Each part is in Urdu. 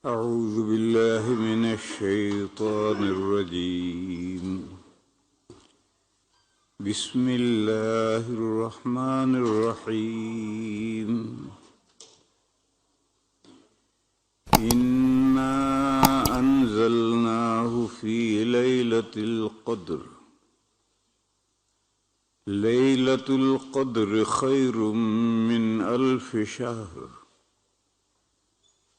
أعوذ بالله من الشيطان الرجيم. بسم الله الرحمن الرحيم. إنا أنزلناه في ليلة القدر. ليلة القدر خير من 1000 شهر.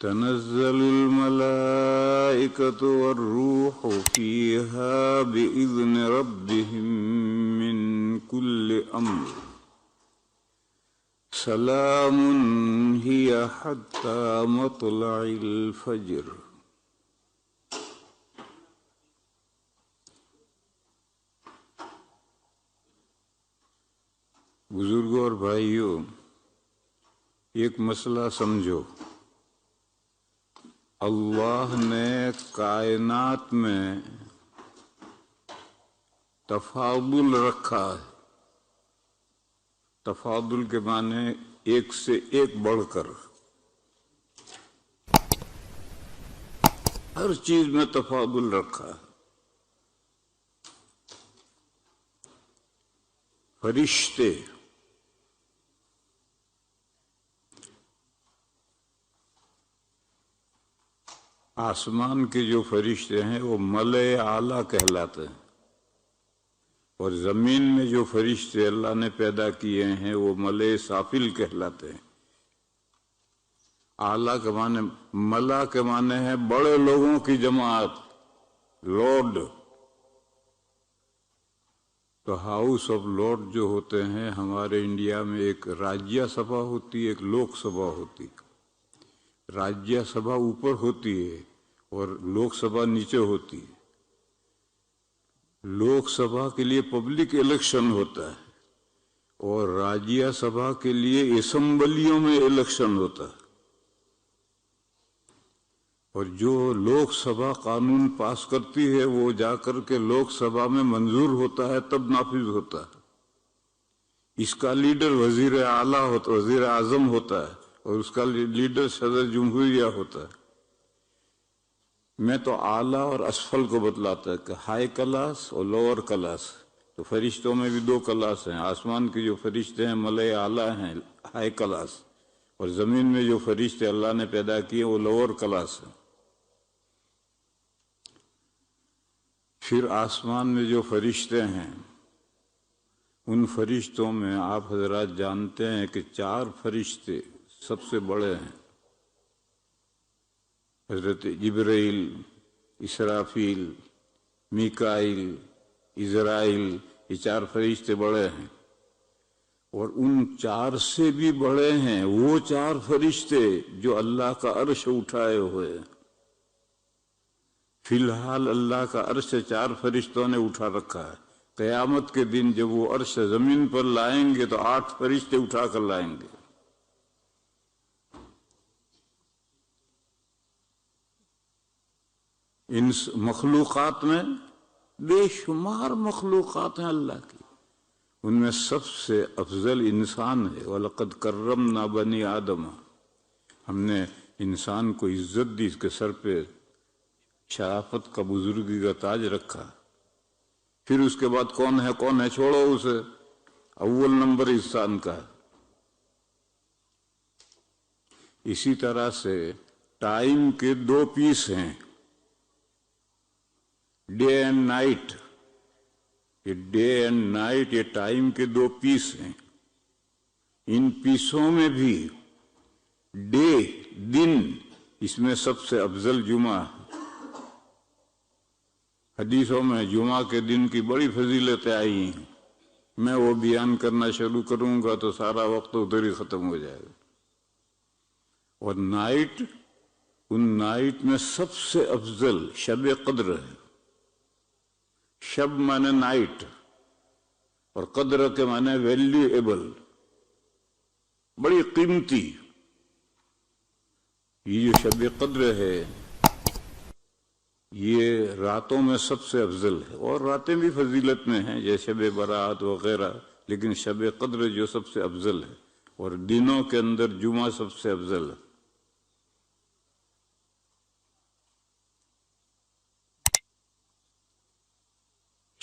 تنزل الملائكة والروح فيها بإذن ربهم من كل أمر. سلام هي حتى مطلع الفجر. بزرگوں اور بھائیوں، ایک مسئلہ سمجھو. اللہ نے کائنات میں تفاضل رکھا ہے. تفاضل کے معنی ایک سے ایک بڑھ کر. ہر چیز میں تفاضل رکھا ہے. فرشتے، آسمان کے جو فرشتے ہیں وہ ملائے اعلیٰ کہلاتے ہیں، اور زمین میں جو فرشتے اللہ نے پیدا کیے ہیں وہ ملائے سافل کہلاتے ہیں. اعلیٰ کے معنی، ملا کے معنی ہے بڑے لوگوں کی جماعت، لارڈ. تو ہاؤس آف لارڈ جو ہوتے ہیں ہمارے انڈیا میں، ایک راجیہ سبھا ہوتی ہے، ایک لوک سبھا ہوتی ہے. راجیہ سبھا اوپر ہوتی ہے اور لوک سبھا نیچے ہوتی ہے. لوک سبھا کے لیے پبلک الیکشن ہوتا ہے اور راجیہ سبھا کے لیے اسمبلیوں میں الیکشن ہوتا ہے. اور جو لوک سبھا قانون پاس کرتی ہے وہ جا کر کے لوک سبھا میں منظور ہوتا ہے، تب نافذ ہوتا ہے. اس کا لیڈر وزیر اعلیٰ ہوتا، وزیر اعظم ہوتا ہے، اور اس کا لیڈر صدر جمہوریہ ہوتا ہے. میں تو اعلیٰ اور اسفل کو بتلاتا ہے کہ ہائی کلاس اور لوور کلاس. تو فرشتوں میں بھی 2 کلاس ہیں. آسمان کے جو فرشتے ہیں ملائے اعلیٰ ہیں، ہائی کلاس، اور زمین میں جو فرشتے اللہ نے پیدا کیے وہ لوور کلاس ہیں. پھر آسمان میں جو فرشتے ہیں ان فرشتوں میں آپ حضرات جانتے ہیں کہ 4 فرشتے سب سے بڑے ہیں. حضرت جبرائیل، اسرافیل، میکائیل، عزرائیل، یہ 4 فرشتے بڑے ہیں. اور ان 4 سے بھی بڑے ہیں وہ 4 فرشتے جو اللہ کا عرش اٹھائے ہوئے ہیں. فی الحال اللہ کا عرش 4 فرشتوں نے اٹھا رکھا ہے. قیامت کے دن جب وہ عرش زمین پر لائیں گے تو 8 فرشتے اٹھا کر لائیں گے. ان مخلوقات میں بے شمار مخلوقات ہیں اللہ کی. ان میں سب سے افضل انسان ہے. وَلَقَدْ كَرَّمْنَا بَنِي آدَمَ. ہم نے انسان کو عزت دی، اس کے سر پہ شرافت کا، بزرگی کا تاج رکھا. پھر اس کے بعد کون ہے چھوڑو اسے. اول نمبر انسان کا ہے. اسی طرح سے ٹائم کے 2 پیس ہیں، ڈے اینڈ نائٹ. یہ ڈے اینڈ نائٹ، یہ ٹائم کے 2 پیس ہیں. ان پیسوں میں بھی ڈے، دن، اس میں سب سے افضل جمعہ ہے. حدیثوں میں جمعہ کے دن کی بڑی فضیلتیں آئی ہیں. میں وہ بیان کرنا شروع کروں گا تو سارا وقت ادھر ہی ختم ہو جائے گا. اور نائٹ، ان نائٹ میں سب سے افضل شب قدر ہے. شب معنی نائٹ، اور قدر کے معنی ویلیویبل، بڑی قیمتی. یہ جو شب قدر ہے یہ راتوں میں سب سے افضل ہے. اور راتیں بھی فضیلت میں ہیں جیسے شب برات وغیرہ، لیکن شب قدر جو سب سے افضل ہے. اور دنوں کے اندر جمعہ سب سے افضل ہے.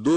2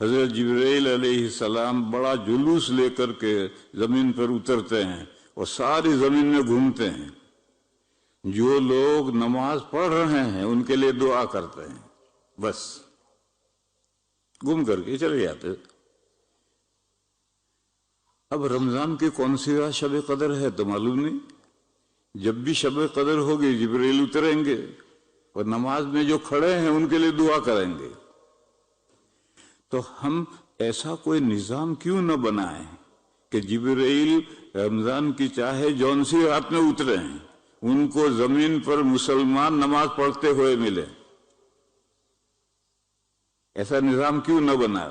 حضرت جبرائیل علیہ السلام بڑا جلوس لے کر کے زمین پر اترتے ہیں اور ساری زمین میں گھومتے ہیں. جو لوگ نماز پڑھ رہے ہیں ان کے لیے دعا کرتے ہیں، بس گھوم کر کے چلے جاتے. اب رمضان کی کون سی رات شب قدر ہے تو معلوم نہیں. جب بھی شب قدر ہوگی جبرائیل اتریں گے اور نماز میں جو کھڑے ہیں ان کے لیے دعا کریں گے. تو ہم ایسا کوئی نظام کیوں نہ بنائیں کہ جبرائیل رمضان کی چاہے جون سی رات میں اترے ہیں ان کو زمین پر مسلمان نماز پڑھتے ہوئے ملے. ایسا نظام کیوں نہ بنا؟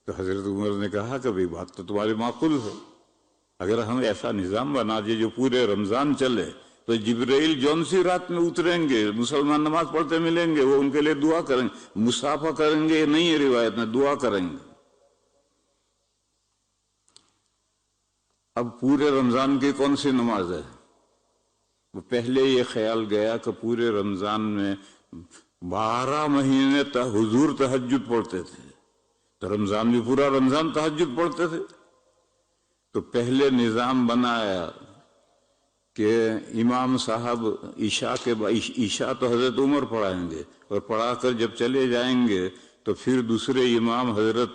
تو حضرت عمر نے کہا کہ بھئی بات تو تمہاری معقول ہے. اگر ہم ایسا نظام بنا دیں جو پورے رمضان چلے تو جبرائیل جون سی رات میں اتریں گے مسلمان نماز پڑھتے ملیں گے، وہ ان کے لیے دعا کریں گے. مصافحہ کریں گے نہیں ہے روایت میں، دعا کریں گے. اب پورے رمضان کی کون سی نماز ہے؟ وہ پہلے یہ خیال گیا کہ پورے رمضان میں 12 مہینے حضور تہجد پڑھتے تھے، تو رمضان بھی پورا رمضان تہجد پڑھتے تھے. تو پہلے نظام بنایا کہ امام صاحب عشاء تو حضرت عمر پڑھائیں گے اور پڑھا کر جب چلے جائیں گے تو پھر دوسرے امام حضرت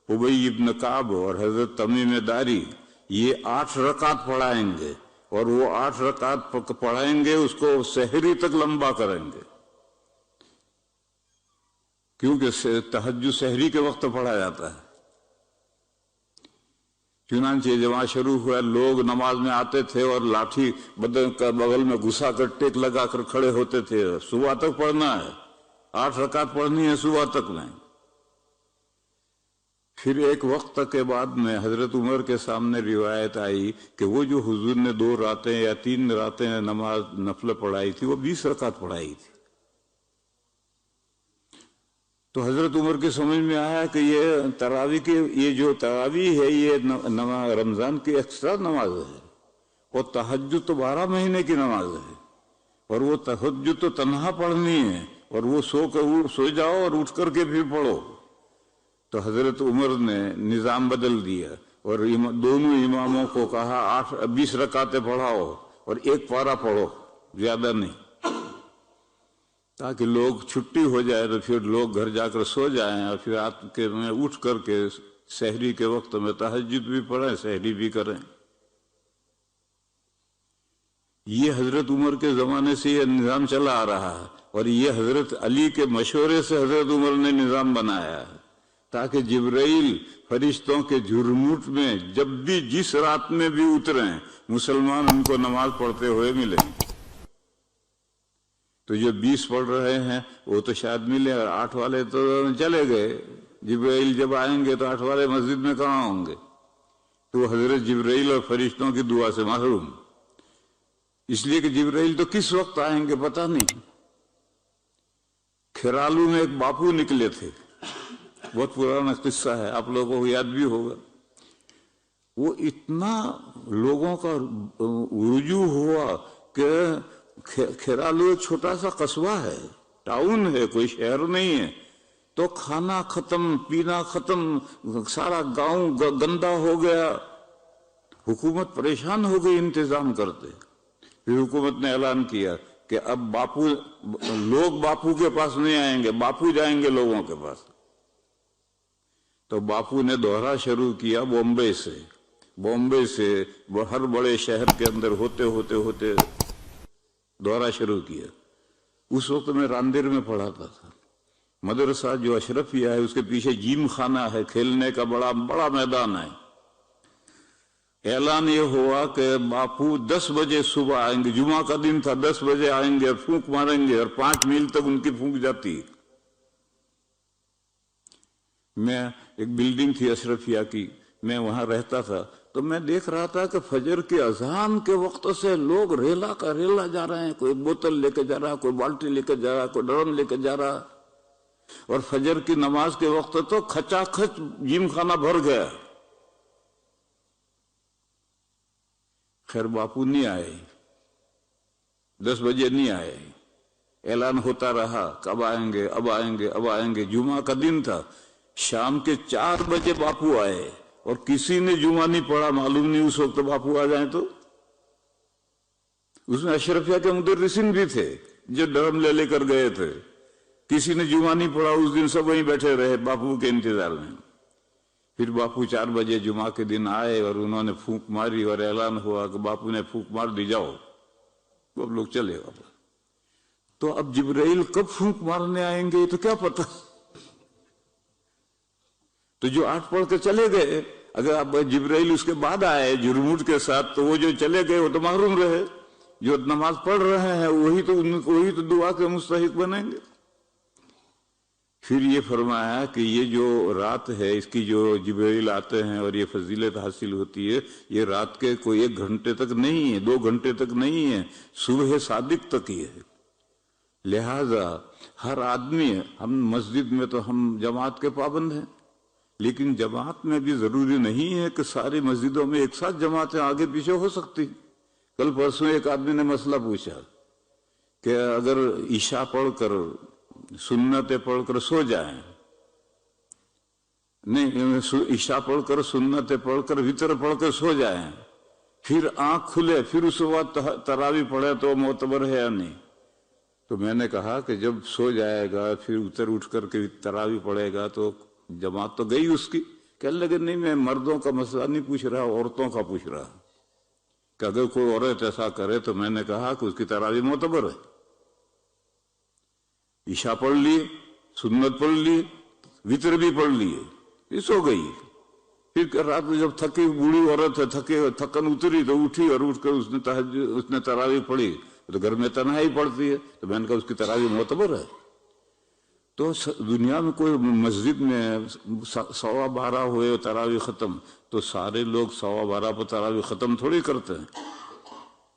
ابی ابن کعب اور حضرت تمیم داری یہ 8 رکعت پڑھائیں گے اور وہ 8 رکعت پڑھائیں گے، اس کو سحری تک لمبا کریں گے، کیونکہ تہجد سحری کے وقت پڑھا جاتا ہے. چنانچہ جمعہ شروع ہوا، لوگ نماز میں آتے تھے اور لاٹھی بدن کا بغل میں گھسا کر ٹیک لگا کر کھڑے ہوتے تھے. صبح تک پڑھنا ہے، 8 رکعت پڑھنی ہے صبح تک میں. پھر ایک وقت کے بعد میں حضرت عمر کے سامنے روایت آئی کہ وہ جو حضور نے 2 راتیں یا 3 راتیں نماز نفل پڑھائی تھی وہ 20 رکعت پڑھائی تھی. تو حضرت عمر کے سمجھ میں آیا کہ یہ جو تراویح ہے یہ رمضان کی ایکسٹرا نماز ہے، اور تہجد تو 12 مہینے کی نماز ہے، اور وہ تہجد تو تنہا پڑھنی ہے، اور وہ سو جاؤ اور اٹھ کر کے پھر پڑھو. تو حضرت عمر نے نظام بدل دیا اور دونوں اماموں کو کہا 20 رکعتیں پڑھاؤ اور 1 پارہ پڑھو، زیادہ نہیں، تاکہ لوگ چھٹی ہو جائے تو پھر لوگ گھر جا کر سو جائیں اور پھر رات کے میں اٹھ کر کے سحری کے وقت میں تہجد بھی پڑھیں سحری بھی کریں. یہ حضرت عمر کے زمانے سے یہ نظام چلا آ رہا ہے، اور یہ حضرت علی کے مشورے سے حضرت عمر نے نظام بنایا ہے تاکہ جبرائیل فرشتوں کے جھرمٹ میں جب بھی جس رات میں بھی اتریں مسلمان ان کو نماز پڑھتے ہوئے ملیں. تو جو 20 پڑھ رہے ہیں وہ تو شاید ملے، اور 8 والے تو چلے گئے. جبرائیل جب آئیں گے تو 8 والے مسجد میں کہاں ہوں گے؟ تو حضرت جبرائیل اور فرشتوں کی دعا سے محروم، اس لیے کہ جبرائیل تو کس وقت آئیں گے پتہ نہیں. کھرالو میں ایک باپو نکلے تھے، بہت پرانا قصہ ہے، آپ لوگوں کو یاد بھی ہوگا. وہ اتنا لوگوں کا رجوع ہوا کہ کھرالو ایک چھوٹا سا قصبہ ہے، ٹاؤن ہے، کوئی شہر نہیں ہے. تو کھانا ختم، پینا ختم، سارا گاؤں گندا ہو گیا. حکومت پریشان ہو گئی انتظام کرتے. پھر حکومت نے اعلان کیا کہ اب لوگ باپو کے پاس نہیں آئیں گے، باپو جائیں گے لوگوں کے پاس. تو باپو نے دورہ شروع کیا بومبے سے ہر بڑے شہر کے اندر ہوتے دورہ شروع کیا. اس وقت میں راندیر میں پڑھاتا تھا. مدرسہ جو اشرفیہ ہے اس کے پیچھے جیم خانہ ہے، کھیلنے کا بڑا میدان ہے. اعلان یہ ہوا کہ باپو 10 بجے صبح آئیں گے، جمعہ کا دن تھا، 10 بجے آئیں گے اور پھونک ماریں گے، اور 5 میل تک ان کی پھونک جاتی. میں ایک بلڈنگ تھی اشرفیہ کی، میں وہاں رہتا تھا. تو میں دیکھ رہا تھا کہ فجر کی اذان کے وقت سے لوگ ریلا کا ریلا جا رہے ہیں. کوئی بوتل لے کے جا رہا، کوئی بالٹی لے کے جا رہا، کوئی ڈرم لے کے جا رہا. اور فجر کی نماز کے وقت تو کھچا کھچ جیم خانہ بھر گیا. خیر باپو نہیں آئے، 10 بجے نہیں آئے. اعلان ہوتا رہا کب آئیں گے، اب آئیں گے، اب آئیں گے. جمعہ کا دن تھا. شام کے 4 بجے باپو آئے اور کسی نے جمعہ نہیں پڑھا، معلوم نہیں اس وقت باپو آ جائیں تو۔ اس میں اشرفیہ کے مدرسین بھی تھے جو ڈرم لے کر گئے تھے، کسی نے جمعہ نہیں پڑھا، اس دن سب وہیں بیٹھے رہے باپو کے انتظار میں۔ پھر باپو 4 بجے جمعہ کے دن آئے اور انہوں نے پھونک ماری اور اعلان ہوا کہ باپو نے پھونک مار دی، جاؤ۔ اب لوگ چلے واپس۔ تو اب جبرائیل کب پھونک مارنے آئیں گے تو کیا پتا۔ تو جو 8 پڑھ کے چلے گئے، اگر اب جبرائیل اس کے بعد آئے جرموٹ کے ساتھ تو وہ جو چلے گئے وہ تو محروم رہے، جو نماز پڑھ رہے ہیں وہی تو دعا کے مستحق بنیں گے۔ پھر یہ فرمایا کہ یہ جو رات ہے اس کی جو جبرائیل آتے ہیں اور یہ فضیلت حاصل ہوتی ہے، یہ رات کے کوئی 1 گھنٹے تک نہیں ہے، 2 گھنٹے تک نہیں ہے، صبح صادق تک ہی ہے۔ لہذا ہر آدمی، ہم مسجد میں تو ہم جماعت کے پابند ہیں، لیکن جماعت میں بھی ضروری نہیں ہے کہ ساری مسجدوں میں ایک ساتھ جماعتیں آگے پیچھے ہو سکتی۔ کل پرسوں ایک آدمی نے مسئلہ پوچھا کہ اگر عشاء پڑھ کر سنتیں پڑھ کر سو جائیں، نہیں عشاء پڑھ کر سنتیں پڑھ کر وتر پڑھ کر سو جائیں، پھر آنکھ کھلے پھر اس وقت تراویح پڑھے تو معتبر ہے یا نہیں؟ تو میں نے کہا کہ جب سو جائے گا پھر اتر اٹھ کر کے تراویح پڑھے گا تو جماعت تو گئی اس کی۔ کہنے لگے نہیں، میں مردوں کا مسئلہ نہیں پوچھ رہا، عورتوں کا پوچھ رہا کہ اگر کوئی عورت ایسا کرے تو میں نے کہا کہ اس کی تراویح معتبر ہے۔ عشاء پڑھ لی، سنت پڑھ لی، وتر بھی پڑھ لیے، یہ سو گئی۔ پھر رات میں جب تھکی بوڑھی عورت ہے، تھکن اتری تو اٹھی اور اٹھ کر اس نے تراویح پڑھی، تو گھر میں تنہائی پڑتی ہے، تو میں نے کہا اس کی تراویح معتبر ہے۔ تو دنیا میں کوئی مسجد میں 12:15 ہوئے تراویح ختم تو سارے لوگ 12:15 پر تراویح ختم تھوڑی کرتے ہیں۔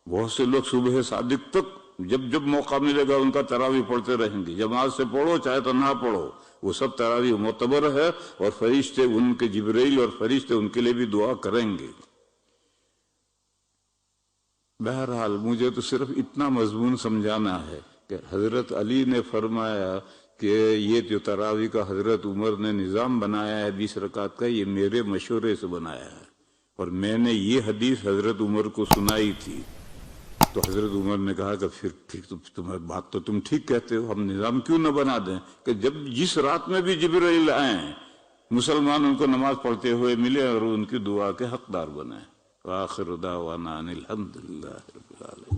بہت سے لوگ صبح صادق تک جب موقع ملے گا ان کا تراویح پڑھتے رہیں گے، جماعت سے پڑھو چاہے تو نہ پڑھو، وہ سب تراویح معتبر ہے، اور فرشتے ان کے جبرائیل اور فرشتے ان کے لیے بھی دعا کریں گے۔ بہرحال مجھے تو صرف اتنا مضمون سمجھانا ہے کہ حضرت علی نے فرمایا کہ یہ جو تراویح کا حضرت عمر نے نظام بنایا ہے 20 رکعت کا، یہ میرے مشورے سے بنایا ہے، اور میں نے یہ حدیث حضرت عمر کو سنائی تھی۔ تو حضرت عمر نے کہا کہ پھر تمہاری بات تو تم ٹھیک کہتے ہو، ہم نظام کیوں نہ بنا دیں کہ جب جس رات میں بھی جبرائیل آئیں مسلمان ان کو نماز پڑھتے ہوئے ملے اور ان کی دعا کے حقدار بنیں۔ وآخر دعوانا ان الحمدللہ رب العالمین۔